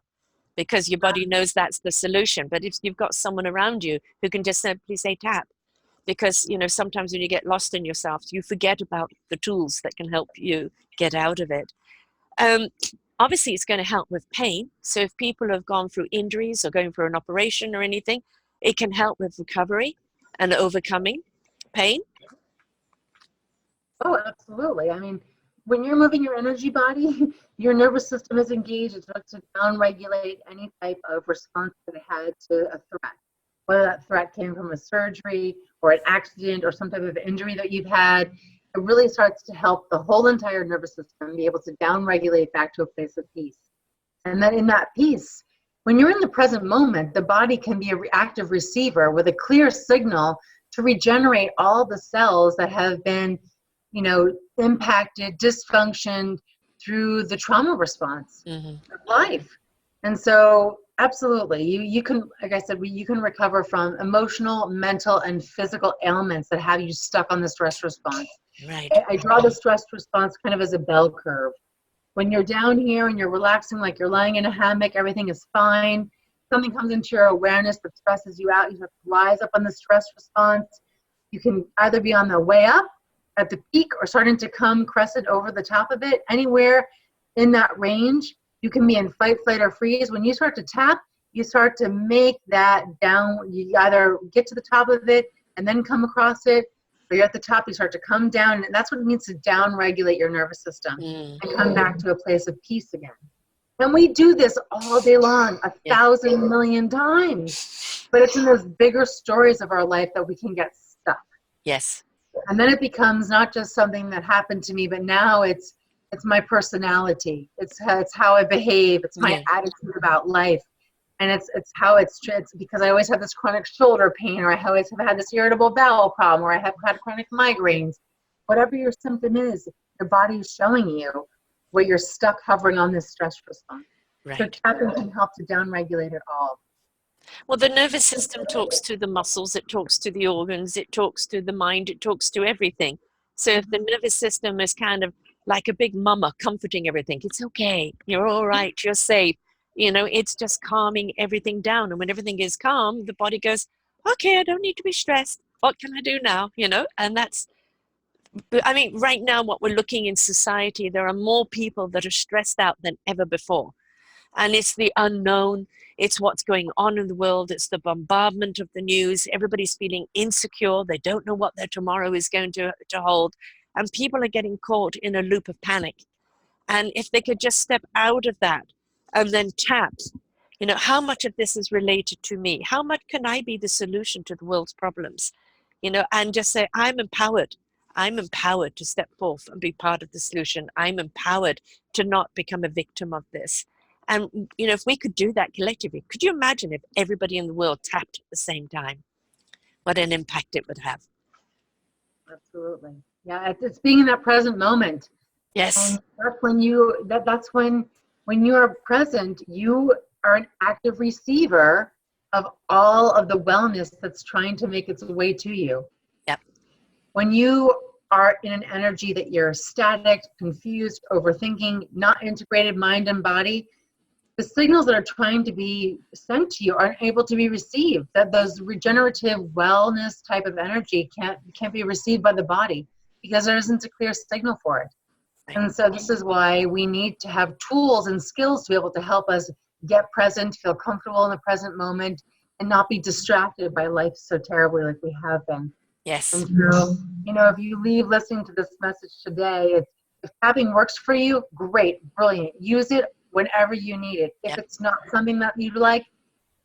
because your body knows that's the solution. But if you've got someone around you who can just simply say tap, because sometimes when you get lost in yourself, you forget about the tools that can help you get out of it. Um, Obviously, it's going to help with pain. So if people have gone through injuries or going for an operation or anything, it can help with recovery and overcoming pain. Oh, absolutely. I mean, when you're moving your energy body, your nervous system is engaged. It starts to downregulate any type of response that it had to a threat, whether that threat came from a surgery or an accident or some type of injury that you've had. It really starts to help the whole entire nervous system be able to downregulate back to a place of peace. And then in that peace, when you're in the present moment, the body can be a reactive receiver with a clear signal to regenerate all the cells that have been impacted, dysfunctioned through the trauma response Mm-hmm. of life. And so absolutely, you can, like I said, you can recover from emotional, mental, and physical ailments that have you stuck on the stress response. Right. I draw the stress response kind of as a bell curve. When you're down here and you're relaxing, like you're lying in a hammock, everything is fine. Something comes into your awareness that stresses you out. You have to rise up on the stress response. You can either be on the way up at the peak or starting to come crescent over the top of it. Anywhere in that range, you can be in fight, flight, or freeze. When you start to tap, you start to make that down. You either get to the top of it and then come across it, or you're at the top, you start to come down. And that's what it means to down regulate your nervous system Mm. and come back to a place of peace again. And we do this all day long, a Yeah. 1,000 million times. But it's in those bigger stories of our life that we can get stuck. Yes. And then it becomes not just something that happened to me, but now it's my personality. It's how I behave. It's my Yeah. attitude about life. And it's because I always have this chronic shoulder pain, or I always have had this irritable bowel problem, or I have had chronic migraines. Whatever your symptom is, your body is showing you where you're stuck hovering on this stress response. So Right. tapping can help to downregulate it all. Well, the nervous system talks to the muscles, it talks to the organs, it talks to the mind, it talks to everything. So if the nervous system is kind of like a big mama comforting everything. It's okay. You're all right. You're safe. It's just calming everything down. And when everything is calm, the body goes, okay, I don't need to be stressed. What can I do now? And I mean, right now, what we're looking in society, there are more people that are stressed out than ever before. And it's the unknown. It's what's going on in the world. It's the bombardment of the news. Everybody's feeling insecure. They don't know what their tomorrow is going to hold. And people are getting caught in a loop of panic. And if they could just step out of that and then tap, how much of this is related to me? How much can I be the solution to the world's problems? And just say, I'm empowered. I'm empowered to step forth and be part of the solution. I'm empowered to not become a victim of this. And, if we could do that collectively, could you imagine if everybody in the world tapped at the same time? What an impact it would have. Absolutely. Yeah, it's being in that present moment. Yes. And that's when you are present, you are an active receiver of all of the wellness that's trying to make its way to you. Yep. When you are in an energy that you're static, confused, overthinking, not integrated mind and body, the signals that are trying to be sent to you aren't able to be received. That those regenerative wellness type of energy can't be received by the body because there isn't a clear signal for it. And so this is why we need to have tools and skills to be able to help us get present, feel comfortable in the present moment, and not be distracted by life so terribly like we have been. Yes. And so, if you leave listening to this message today, if tapping works for you, great, brilliant. Use it whenever you need it. If it's not something that you like,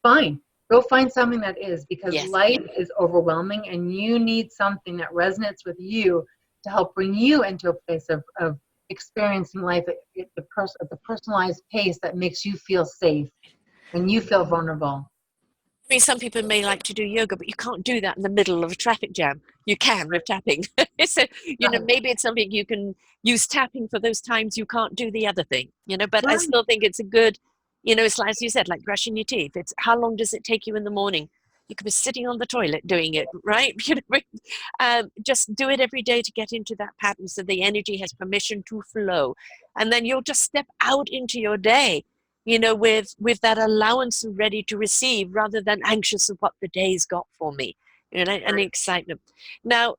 fine. Go find something that is, because life is overwhelming and you need something that resonates with you to help bring you into a place of experiencing life at the personalized pace that makes you feel safe and you feel vulnerable. I mean, some people may like to do yoga, but you can't do that in the middle of a traffic jam. You can with tapping. So, maybe it's something you can use tapping for those times you can't do the other thing, but I still think it's a good, it's like, as you said, like brushing your teeth. It's how long does it take you in the morning? You could be sitting on the toilet doing it, right? Just do it every day to get into that pattern so the energy has permission to flow. And then you'll just step out into your day, with that allowance and ready to receive rather than anxious of what the day's got for me, and excitement. Now,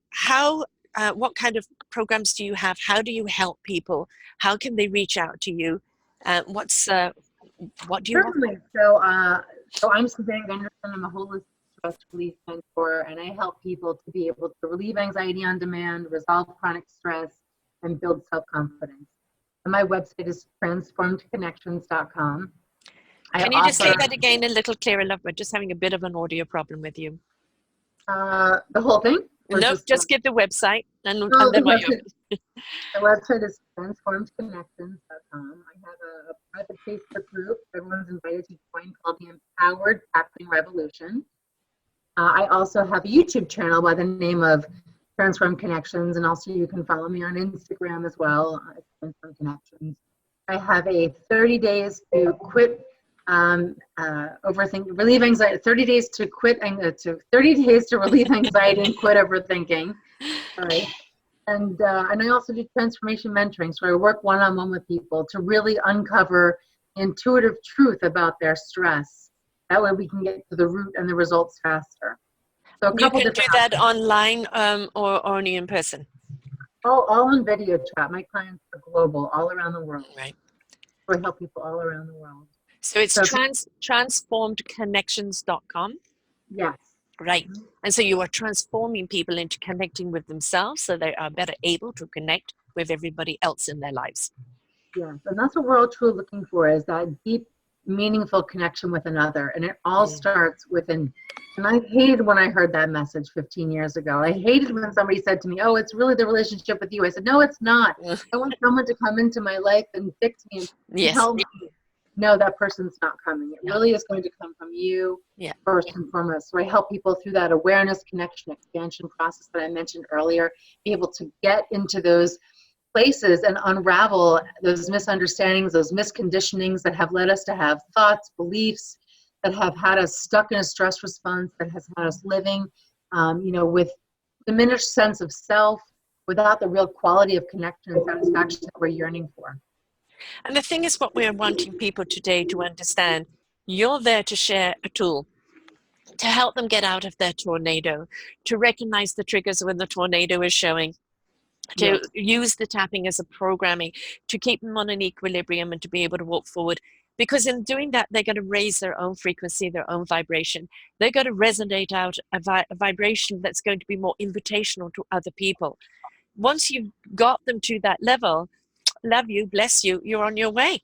what kind of programs do you have? How do you help people? How can they reach out to you? What do you Certainly. So I'm Suzanne Gundersen. I'm a holistic stress relief mentor, and I help people to be able to relieve anxiety on demand, resolve chronic stress, and build self-confidence. And my website is transformedconnections.com. Can you just say that again a little clearer, love? We're just having a bit of an audio problem with you. The whole thing? No, just give the website and then the website is transformedconnections.com. I have a private Facebook group everyone's invited to join called the Empowered Tapping Revolution. I also have a YouTube channel by the name of Transform Connections, and also you can follow me on Instagram as well, Transform Connections. I have a 30 days to quit overthinking, relieve anxiety, 30 days to quit, 30 days to relieve anxiety and quit overthinking. Sorry. And I also do transformation mentoring, so I work one-on-one with people to really uncover intuitive truth about their stress. That way we can get to the root and the results faster. So you can do that online or only in person? All on video chat. My clients are global, all around the world. Right. So I help people all around the world. So it's transformedconnections.com? Yes. Right. And so you are transforming people into connecting with themselves so they are better able to connect with everybody else in their lives. Yes. And that's what we're all truly looking for, is that deep, meaningful connection with another. And it all starts within. And I hated when I heard that message 15 years ago. I hated when somebody said to me, oh, it's really the relationship with you. I said, no, it's not. I want someone to come into my life and fix me and help me. No, that person's not coming. It really is going to come from you first and foremost. So I help people through that awareness, connection, expansion process that I mentioned earlier, be able to get into those places and unravel those misunderstandings, those misconditionings that have led us to have thoughts, beliefs that have had us stuck in a stress response, that has had us living, with diminished sense of self, without the real quality of connection and satisfaction that we're yearning for. And the thing is, what we're wanting people today to understand, you're there to share a tool to help them get out of their tornado, to recognize the triggers when the tornado is showing, to use the tapping as a programming, to keep them on an equilibrium and to be able to walk forward. Because in doing that, they're going to raise their own frequency, their own vibration. They're going to resonate out a vibration that's going to be more invitational to other people. Once you've got them to that level, love you, bless you, you're on your way,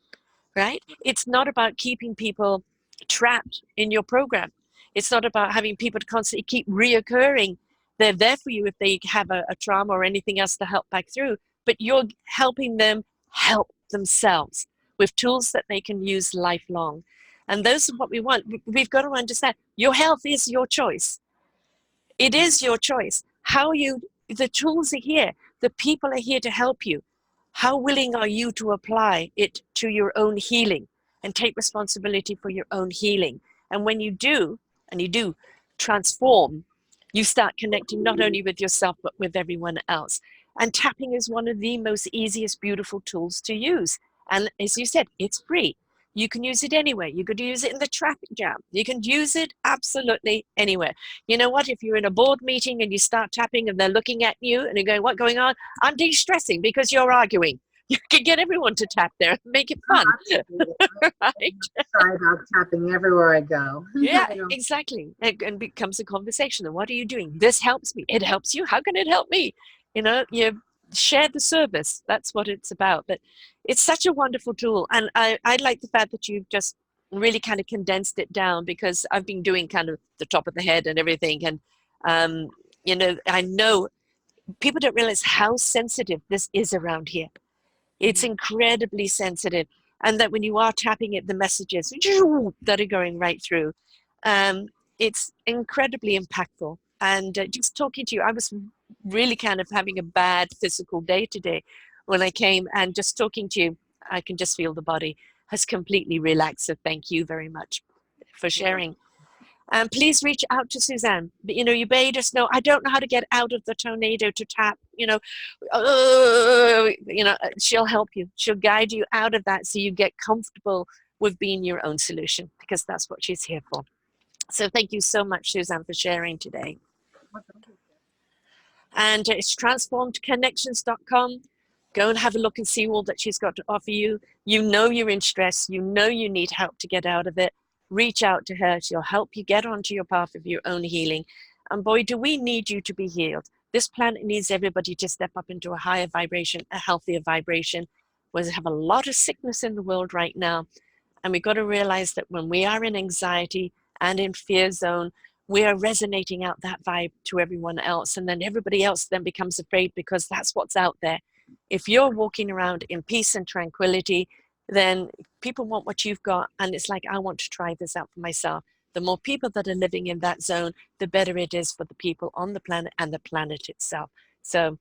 right? It's not about keeping people trapped in your program. It's not about having people to constantly keep reoccurring. They're there for you if they have a trauma or anything else to help back through, but you're helping them help themselves with tools that they can use lifelong. And those are what we want. We've got to understand your health is your choice. It is your choice. The tools are here. The people are here to help you. How willing are you to apply it to your own healing and take responsibility for your own healing? And when you do, and you do transform, you start connecting not only with yourself, but with everyone else. And tapping is one of the most easiest, beautiful tools to use. And as you said, it's free. You can use it anywhere. You could use it in the traffic jam. You can use it absolutely anywhere. You know what? If you're in a board meeting and you start tapping and they're looking at you and you're going, what's going on? I'm de-stressing because you're arguing. You can get everyone to tap there and make it fun. Right? Sorry about tapping everywhere I go. Yeah, exactly. And becomes a conversation. And what are you doing? This helps me. It helps you. How can it help me? You share the service. That's what it's about. But it's such a wonderful tool. And I like the fact that you've just really kind of condensed it down, because I've been doing kind of the top of the head and everything. And, I know people don't realize how sensitive this is around here. It's incredibly sensitive. And that when you are tapping it, the messages that are going right through, it's incredibly impactful. And just talking to you, I was really kind of having a bad physical day today when I came, and just talking to you, I can just feel the body has completely relaxed. So thank you very much for sharing. Please reach out to Suzanne. You may just know, I don't know how to get out of the tornado to tap, she'll help you. She'll guide you out of that so you get comfortable with being your own solution, because that's what she's here for. So thank you so much, Suzanne, for sharing today. And it's transformedconnections.com. Go and have a look and see all that she's got to offer you. You know you're in stress. You know you need help to get out of it. Reach out to her. She'll help you get onto your path of your own healing. And boy, do we need you to be healed. This planet needs everybody to step up into a higher vibration, a healthier vibration. We have a lot of sickness in the world right now. And we've got to realize that when we are in anxiety and in fear zone, we are resonating out that vibe to everyone else. And then everybody else then becomes afraid, because that's what's out there. If you're walking around in peace and tranquility, then people want what you've got. And it's like, I want to try this out for myself. The more people that are living in that zone, the better it is for the people on the planet and the planet itself. So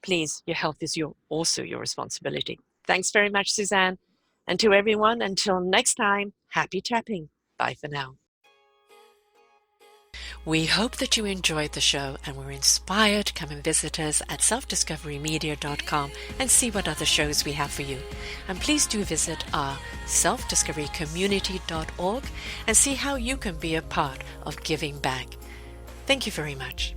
please, your health is also your responsibility. Thanks very much, Suzanne. And to everyone, until next time, happy tapping. Bye for now. We hope that you enjoyed the show and were inspired. Come and visit us at selfdiscoverymedia.com and see what other shows we have for you. And please do visit our selfdiscoverycommunity.org and see how you can be a part of giving back. Thank you very much.